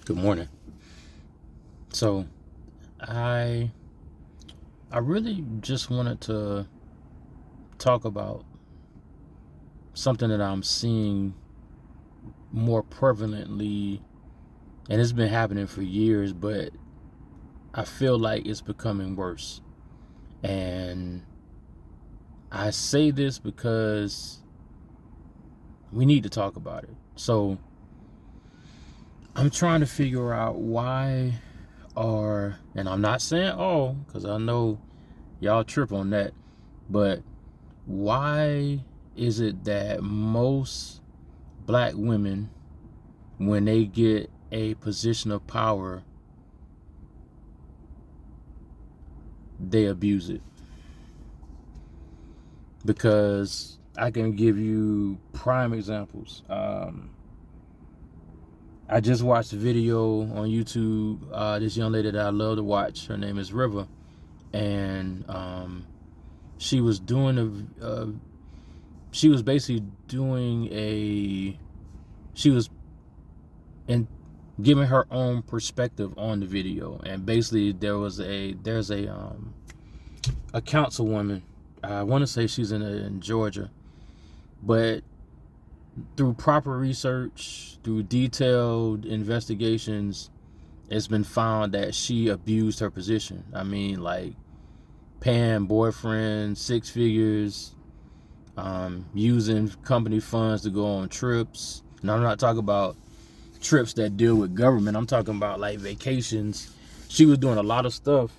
Good morning. So I I really just wanted to talk about something that I'm seeing more prevalently, and it's been happening for years, but I feel like it's becoming worse. And I say this because we need to talk about it. So I'm trying to figure out why and I'm not saying all, because I know y'all trip on that, but why is it that most black women, when they get a position of power, they abuse it? Because I can give you prime examples. I just watched a video on YouTube. This young lady that I love to watch, her name is River, and she was doing she was basically doing she was in giving her own perspective on the video. And basically there's a councilwoman. I want to say she's in Georgia, but through proper research, through detailed investigations, it's been found that she abused her position. I mean, like paying boyfriend 6 figures, using company funds to go on trips. And I'm not talking about trips that deal with government. I'm talking about like vacations. She was doing a lot of stuff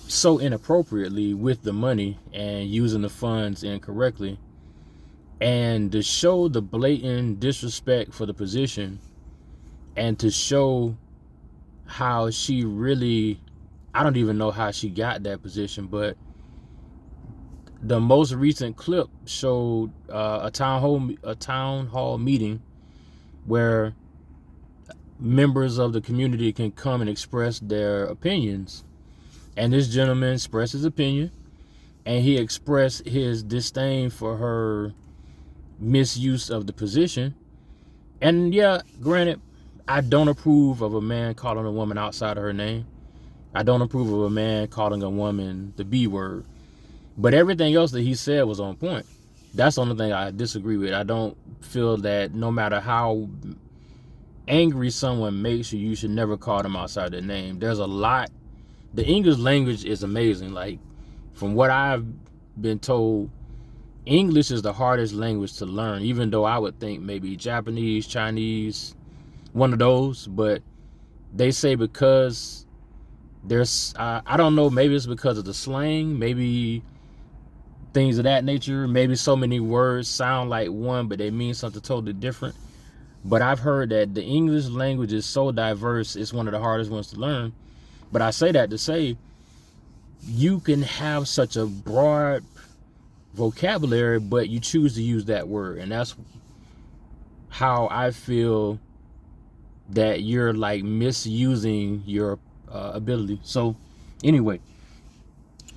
so inappropriately with the money and using the funds incorrectly. And to show the blatant disrespect for the position, and to show how she really, I don't even know how she got that position, but the most recent clip showed a town hall meeting where members of the community can come and express their opinions. And this gentleman expressed his opinion, and he expressed his disdain for her misuse of the position. And yeah, granted, I don't approve of a man calling a woman outside of her name. I don't approve of a man calling a woman the B word. But everything else that he said was on point. That's the only thing I disagree with. I don't feel that no matter how angry someone makes you, you should never call them outside their name. There's a lot. The English language is amazing. Like, from what I've been told, English is the hardest language to learn, even though I would think maybe Japanese, Chinese, one of those. But they say because there's, I don't know, maybe it's because of the slang, maybe things of that nature. Maybe so many words sound like one, but they mean something totally different. But I've heard that the English language is so diverse, it's one of the hardest ones to learn. But I say that to say, you can have such a broad vocabulary, but you choose to use that word. And that's how I feel that you're like misusing your ability. So anyway,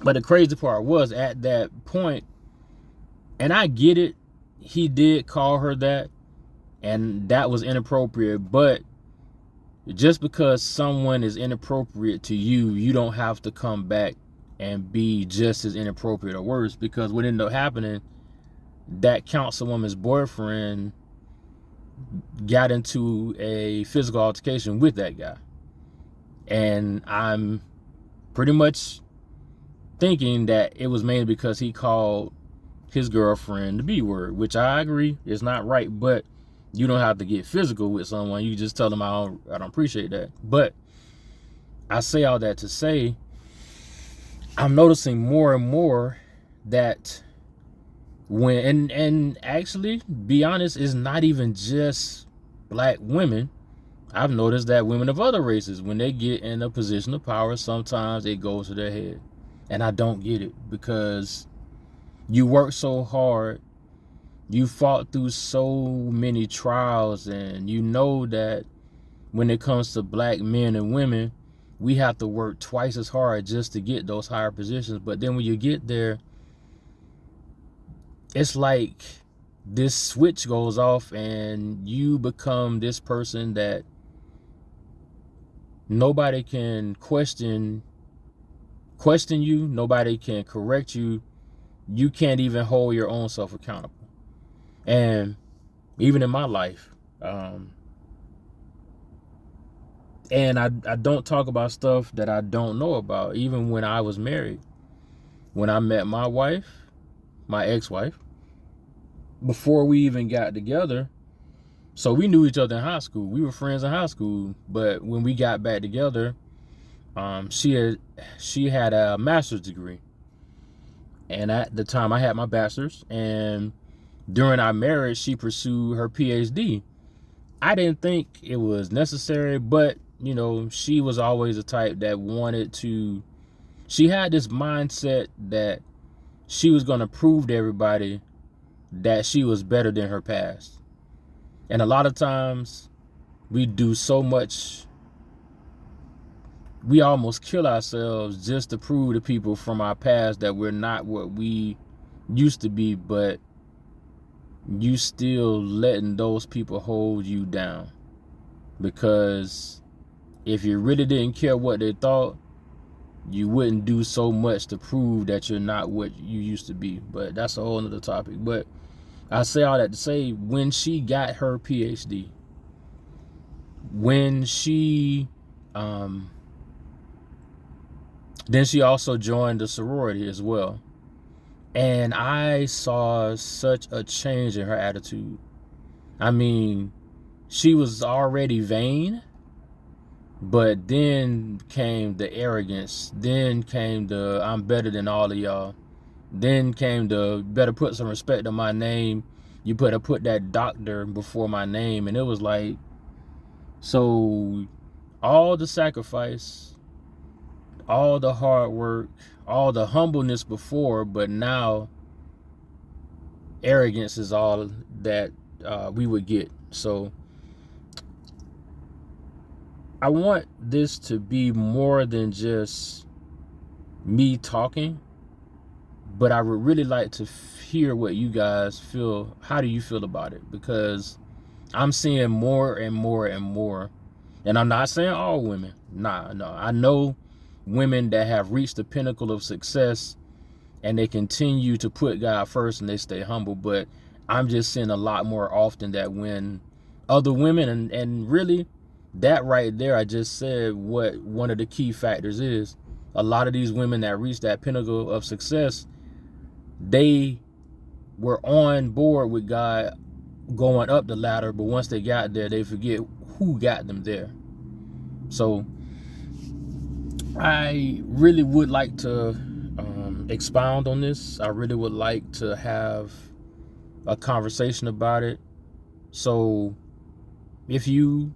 but the crazy part was at that point, and I get it, he did call her that, and that was inappropriate. But just because someone is inappropriate to you, you don't have to come back and be just as inappropriate or worse. Because what ended up happening, that councilwoman's boyfriend got into a physical altercation with that guy. And I'm pretty much thinking that it was mainly because he called his girlfriend the B word, which I agree is not right. But you don't have to get physical with someone. You just tell them I don't appreciate that. But I say all that to say, I'm noticing more and more that and actually, be honest, it's not even just black women. I've noticed that women of other races, when they get in a position of power, sometimes it goes to their head. And I don't get it, because you work so hard, you fought through so many trials, and you know that when it comes to black men and women, we have to work twice as hard just to get those higher positions. But then when you get there, it's like this switch goes off and you become this person that nobody can question you, nobody can correct you, you can't even hold your own self accountable. And even in my life, and I don't talk about stuff that I don't know about. Even when I was married, when I met my wife, my ex-wife, before we even got together, so we knew each other in high school. We were friends in high school, but when we got back together, she had a master's degree, and at the time I had my bachelor's. And during our marriage, she pursued her PhD. I didn't think it was necessary, but you know, she was always the type that wanted to. She had this mindset that she was going to prove to everybody that she was better than her past. And a lot of times we do so much, we almost kill ourselves just to prove to people from our past that we're not what we used to be, but you still letting those people hold you down. Because if you really didn't care what they thought, you wouldn't do so much to prove that you're not what you used to be. But that's a whole nother topic. But I say all that to say, when she got her PhD, when she then she also joined the sorority as well. And I saw such a change in her attitude. I mean, she was already vain, but then came the arrogance. Then came the I'm better than all of y'all. Then came the better put some respect on my name. You better put that doctor before my name. And it was like, so all the sacrifice, all the hard work, all the humbleness before, but now arrogance is all that we would get. So I want this to be more than just me talking, but I would really like to hear what you guys feel. How do you feel about it? Because I'm seeing more and more and more, and I'm not saying all women. Nah, no. I know women that have reached the pinnacle of success and they continue to put God first and they stay humble, but I'm just seeing a lot more often that when other women, and really that right there, I just said what one of the key factors is. A lot of these women that reach that pinnacle of success, they were on board with God going up the ladder, but once they got there, they forget who got them there. So I really would like to expound on this. I really would like to have a conversation about it. So if you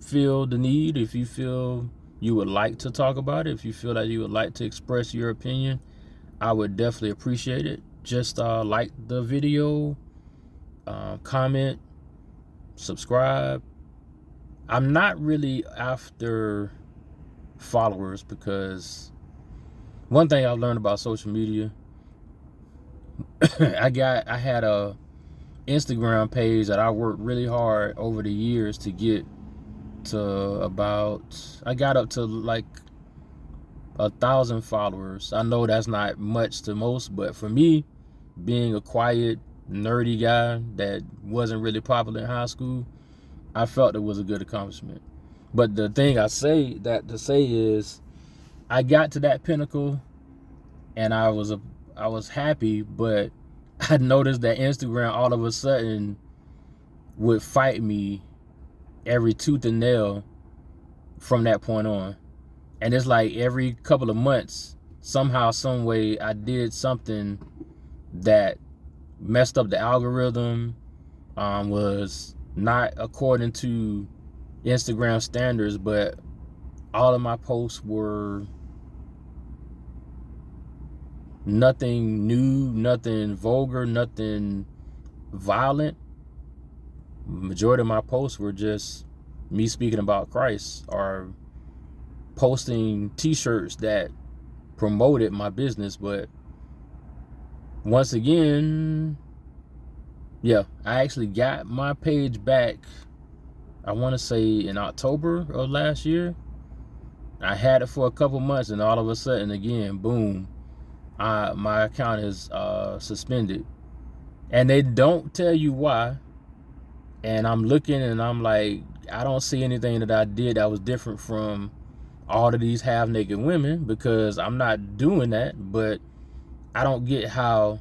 feel the need, if you feel you would like to talk about it, if you feel that you would like to express your opinion, I would definitely appreciate it. Just like the video, comment, subscribe. I'm not really after followers, because one thing I learned about social media, I had a Instagram page that I worked really hard over the years to get to about, I got up to like 1,000 followers. I know that's not much to most, but for me, being a quiet, nerdy guy that wasn't really popular in high school, I felt it was a good accomplishment. But the thing I say that to say is, I got to that pinnacle and I was happy, but I noticed that Instagram all of a sudden would fight me every tooth and nail from that point on. And it's like every couple of months, somehow, some way, I did something that messed up the algorithm, was not according to Instagram standards, but all of my posts were nothing new, nothing vulgar, nothing violent. Majority of my posts were just me speaking about Christ or posting t-shirts that promoted my business. But once again, Yeah, I actually got my page back, I want to say in October of last year. I had it for a couple months, and all of a sudden, again, boom, my account is suspended. And they don't tell you why. And I'm looking and I'm like, I don't see anything that I did that was different from all of these half-naked women, because I'm not doing that. But I don't get how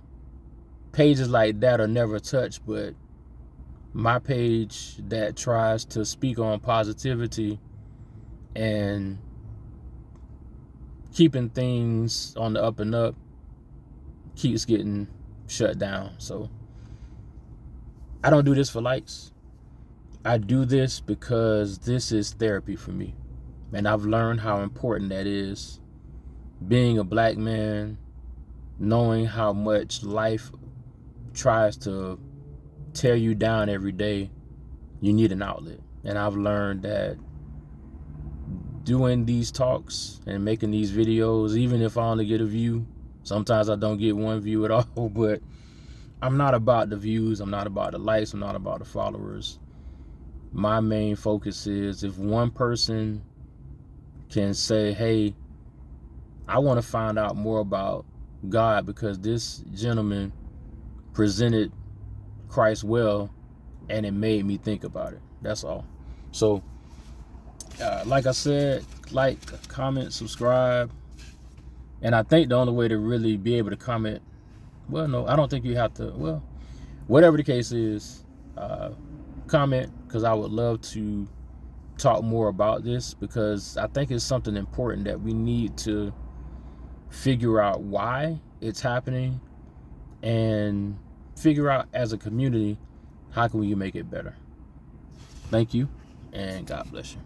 pages like that are never touched, but my page that tries to speak on positivity and keeping things on the up and up keeps getting shut down. So I don't do this for likes. I do this because this is therapy for me. And I've learned how important that is. Being a black man, knowing how much life tries to tear you down every day, you need an outlet. And I've learned that doing these talks and making these videos, even if I only get a view, sometimes I don't get one view at all, but I'm not about the views, I'm not about the likes, I'm not about the followers. My main focus is if one person can say, hey, I want to find out more about God because this gentleman presented Christ well and it made me think about it. That's all. So like I said, like, comment, subscribe. And I think the only way to really be able to comment, well, no, I don't think you have to, well, whatever the case is, comment, because I would love to talk more about this, because I think it's something important that we need to figure out why it's happening and figure out as a community, how can we make it better. Thank you, and God bless you.